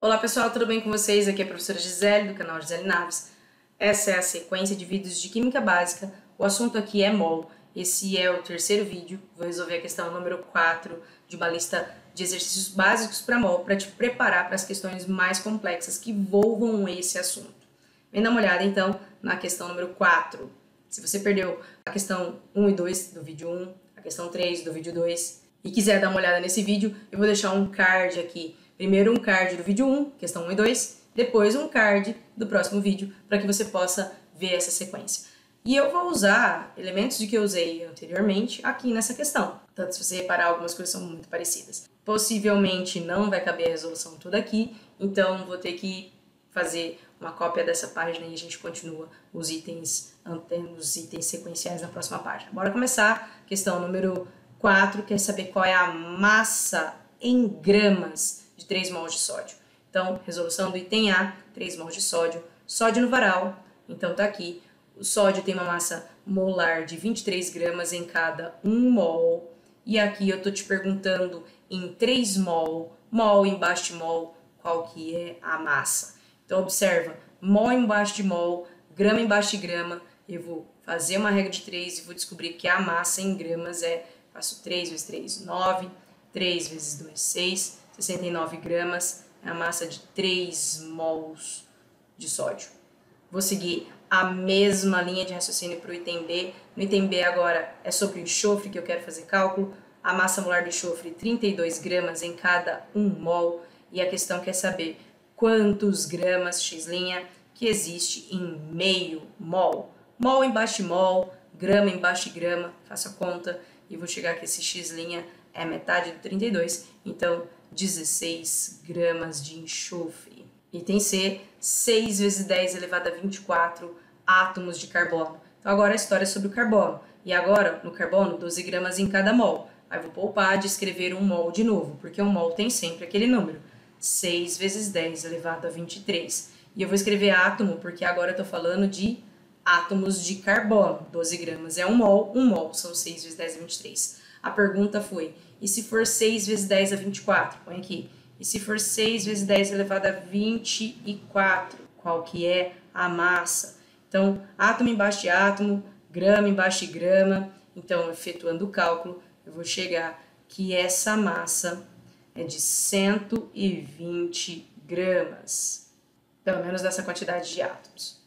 Olá pessoal, tudo bem com vocês? Aqui é a professora Gisele, do canal Gisele Naves. Essa é a sequência de vídeos de Química Básica. O assunto aqui é mol. Esse é o terceiro vídeo. Vou resolver a questão número 4 de uma lista de exercícios básicos para mol, para te preparar para as questões mais complexas que envolvam esse assunto. Vem dar uma olhada então na questão número 4. Se você perdeu a questão 1 e 2 do vídeo 1, a questão 3 do vídeo 2 e quiser dar uma olhada nesse vídeo, eu vou deixar um card aqui. Primeiro um card do vídeo 1, questão 1 e 2, depois um card do próximo vídeo, para que você possa ver essa sequência. E eu vou usar elementos de que eu usei anteriormente aqui nessa questão. Tanto se você reparar, algumas coisas são muito parecidas. Possivelmente não vai caber a resolução toda aqui, então vou ter que fazer uma cópia dessa página e a gente continua os itens sequenciais na próxima página. Bora começar. Questão número 4, quer saber qual é a massa em gramas de 3 mols de sódio. Então, resolução do item A, 3 mols de sódio. Sódio no varal, então tá aqui. O sódio tem uma massa molar de 23 gramas em cada 1 mol. E aqui eu tô te perguntando em 3 mol, mol embaixo de mol, qual que é a massa. Então, observa, mol embaixo de mol, grama embaixo de grama. Eu vou fazer uma regra de 3 e vou descobrir que a massa em gramas faço 3 vezes 3, 9, 3 vezes 2, 6, 69 gramas, é a massa de 3 mols de sódio. Vou seguir a mesma linha de raciocínio para o item B. No item B agora é sobre o enxofre que eu quero fazer cálculo. A massa molar do enxofre, 32 gramas em cada 1 mol. E a questão quer saber quantos gramas, x', que existe em meio mol. Mol embaixo de mol, grama embaixo de grama, faço a conta e vou chegar que esse x' é metade do 32, então 16 gramas de enxofre. Item C, 6 vezes 10 elevado a 24 átomos de carbono. Então agora a história é sobre o carbono. E agora, no carbono, 12 gramas em cada mol. Aí vou poupar de escrever um mol de novo, porque um mol tem sempre aquele número. 6 vezes 10 elevado a 23. E eu vou escrever átomo, porque agora eu estou falando de átomos de carbono. 12 gramas é um mol são 6 vezes 10 a 23. A pergunta foi, e se for 6 vezes 10 a 24? Põe aqui. E se for 6 vezes 10 elevado a 24? Qual que é a massa? Então, átomo embaixo de átomo, grama embaixo de grama. Então, efetuando o cálculo, eu vou chegar que essa massa é de 120 gramas. Pelo menos dessa quantidade de átomos.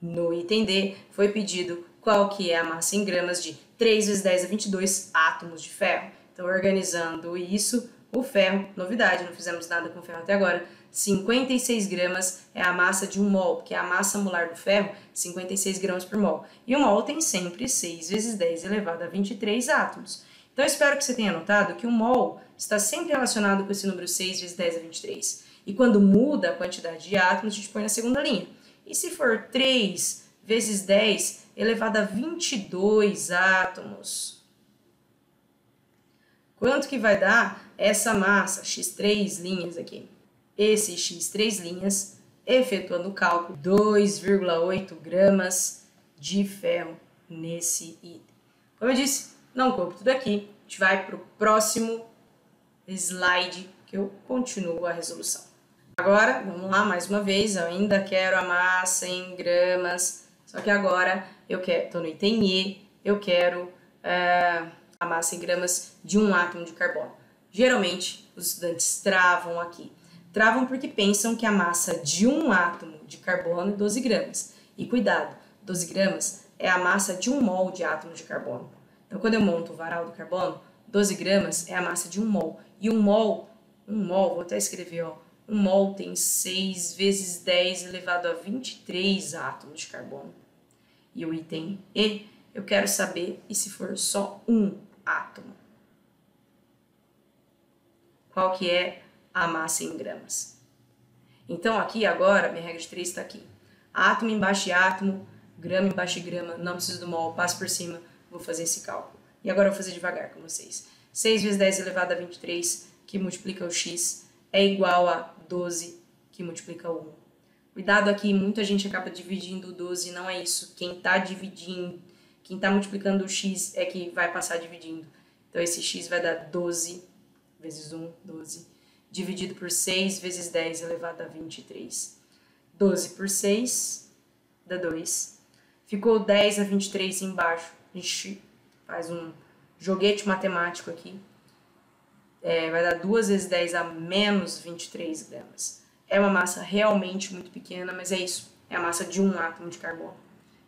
No item D, foi pedido qual que é a massa em gramas de 3 vezes 10 a 22 átomos de ferro. Então, organizando isso, o ferro, novidade, não fizemos nada com o ferro até agora, 56 gramas é a massa de um mol, porque a massa molar do ferro, 56 gramas por mol. E o mol tem sempre 6 vezes 10 elevado a 23 átomos. Então, eu espero que você tenha notado que o mol está sempre relacionado com esse número 6 vezes 10 a 23. E quando muda a quantidade de átomos, a gente põe na segunda linha. E se for 3 vezes 10 elevado a 22 átomos? Quanto que vai dar essa massa, x3' aqui? Esse x3', efetuando o cálculo, 2,8 gramas de ferro nesse item. Como eu disse, não coube tudo aqui. A gente vai para o próximo slide, que eu continuo a resolução. Agora, vamos lá, mais uma vez, eu ainda quero a massa em gramas, só que agora eu quero, estou no item E, eu quero a massa em gramas de um átomo de carbono. Geralmente, os estudantes travam aqui. Travam porque pensam que a massa de um átomo de carbono é 12 gramas. E cuidado, 12 gramas é a massa de um mol de átomo de carbono. Então, quando eu monto o varal do carbono, 12 gramas é a massa de um mol. E um mol, vou até escrever, ó, um mol tem 6 vezes 10 elevado a 23 átomos de carbono. E o item E, eu quero saber e se for só um átomo. Qual que é a massa em gramas? Então, aqui agora, minha regra de 3 está aqui. Átomo embaixo de átomo, grama embaixo de grama, não preciso do mol, passo por cima, vou fazer esse cálculo. E agora eu vou fazer devagar com vocês. 6 vezes 10 elevado a 23, que multiplica o x, é igual a 12, que multiplica o 1. Cuidado aqui, muita gente acaba dividindo o 12, não é isso. Quem está multiplicando o x é que vai passar dividindo. Então, esse x vai dar 12 vezes 1, 12, dividido por 6 vezes 10 elevado a 23. 12 por 6 dá 2. Ficou 10 a 23 embaixo. A gente faz um joguete matemático aqui. Vai dar 2 vezes 10 a menos 23 gramas. É uma massa realmente muito pequena, mas é isso. É a massa de um átomo de carbono.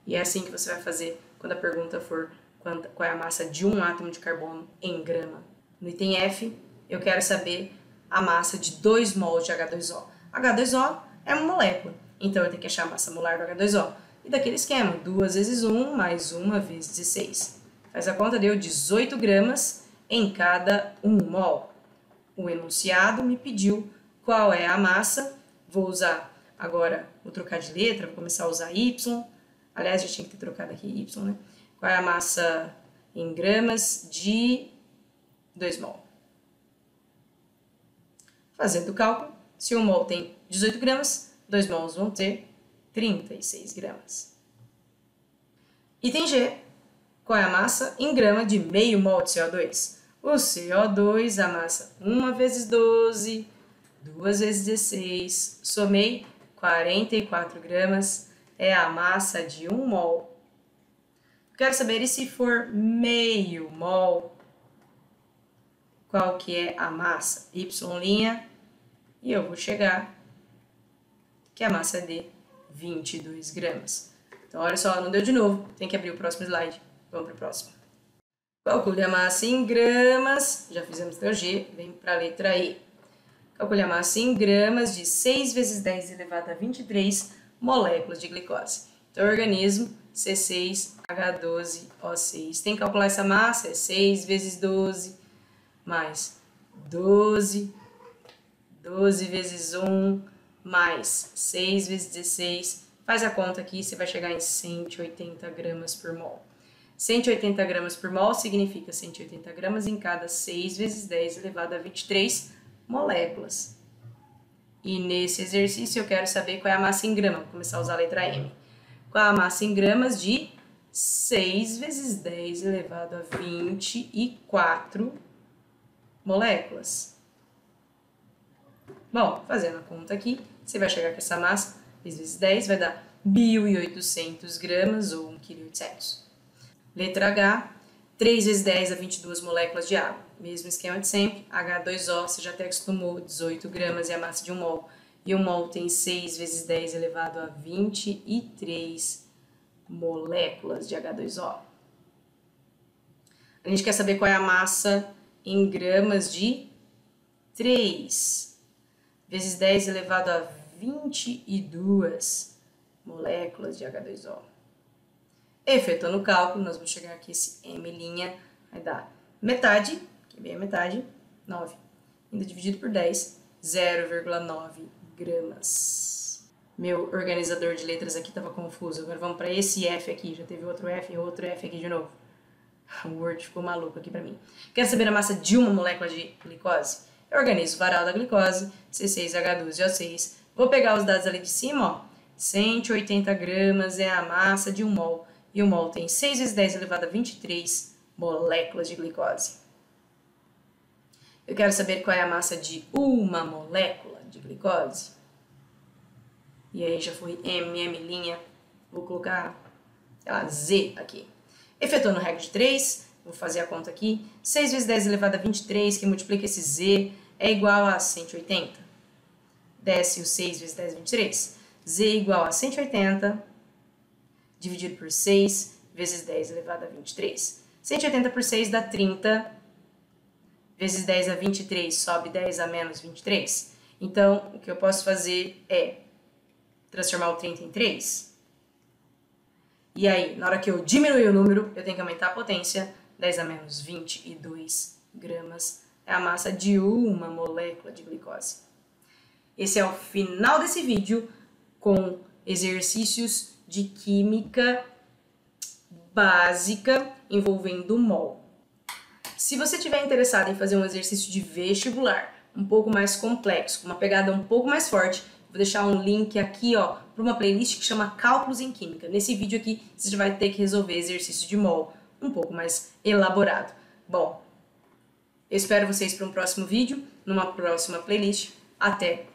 E é assim que você vai fazer quando a pergunta for qual é a massa de um átomo de carbono em grama. No item F, eu quero saber a massa de 2 mols de H2O. H2O é uma molécula, então eu tenho que achar a massa molar do H2O. E daquele esquema, 2 vezes 1 mais 1 vezes 16. Faz a conta, deu 18 gramas em cada 1 mol. O enunciado me pediu qual é a massa. Vou usar agora, vou trocar de letra, vou começar a usar Y. Aliás, já tinha que ter trocado aqui Y, né? Qual é a massa em gramas de 2 mol? Fazendo o cálculo, se 1 mol tem 18 gramas, 2 mols vão ter 36 gramas. Item G. Qual é a massa em grama de meio mol de CO2? O CO2, a massa 1 vezes 12, 2 vezes 16, somei 44 gramas, é a massa de 1 mol. Quero saber, e se for meio mol, qual que é a massa? Y', e eu vou chegar que a massa é de 22 gramas. Então, olha só, não deu de novo, tem que abrir o próximo slide. Vamos para o próximo. Calcule a massa em gramas, já fizemos até o G, vem para a letra E. Calcule a massa em gramas de 6 vezes 10 elevado a 23 moléculas de glicose. Então, o organismo C6H12O6. Tem que calcular essa massa, é 6 vezes 12, mais 12 vezes 1, mais 6 vezes 16. Faz a conta aqui, você vai chegar em 180 gramas por mol. 180 gramas por mol significa 180 gramas em cada 6 vezes 10 elevado a 23 moléculas. E nesse exercício eu quero saber qual é a massa em grama. Vou começar a usar a letra M. Qual é a massa em gramas de 6 vezes 10 elevado a 24 moléculas? Bom, fazendo a conta aqui, você vai chegar com essa massa, vezes 10, vai dar 1.800 gramas ou 1,8 kg. Letra H, 3 vezes 10 a 22 moléculas de água. Mesmo esquema de sempre, H2O, você já até acostumou, 18 gramas é a massa de 1 mol. E 1 mol tem 6 vezes 10 elevado a 23 moléculas de H2O. A gente quer saber qual é a massa em gramas de 3 vezes 10 elevado a 22 moléculas de H2O. Efetuando o cálculo, nós vamos chegar aqui, esse M', vai dar metade, que bem a metade, 9. Ainda dividido por 10, 0,9 gramas. Meu organizador de letras aqui estava confuso. Agora vamos para esse F aqui. Já teve outro F e outro F aqui de novo. O Word ficou maluco aqui para mim. Quero saber a massa de uma molécula de glicose? Eu organizo o varal da glicose, C6H12O6. Vou pegar os dados ali de cima, ó. 180 gramas é a massa de 1 mol. E 1 mol tem 6 vezes 10 elevado a 23 moléculas de glicose. Eu quero saber qual é a massa de uma molécula de glicose. E aí já foi M', vou colocar, sei lá, Z aqui. Efetuando regra de 3, vou fazer a conta aqui. 6 vezes 10 elevado a 23, que multiplica esse Z, é igual a 180. Desce o 6 vezes 10, 23. Z igual a 180, dividido por 6, vezes 10 elevado a 23. 180 por 6 dá 30, vezes 10 a 23, sobe 10 a menos 23. Então, o que eu posso fazer é transformar o 30 em 3. E aí, na hora que eu diminuir o número, eu tenho que aumentar a potência. 10 a menos 22 gramas é a massa de uma molécula de glicose. Esse é o final desse vídeo com exercícios de química básica envolvendo mol. Se você estiver interessado em fazer um exercício de vestibular um pouco mais complexo, com uma pegada um pouco mais forte, vou deixar um link aqui, ó, para uma playlist que chama Cálculos em Química. Nesse vídeo aqui, você já vai ter que resolver exercício de mol um pouco mais elaborado. Bom, Eu espero vocês para um próximo vídeo, numa próxima playlist. Até!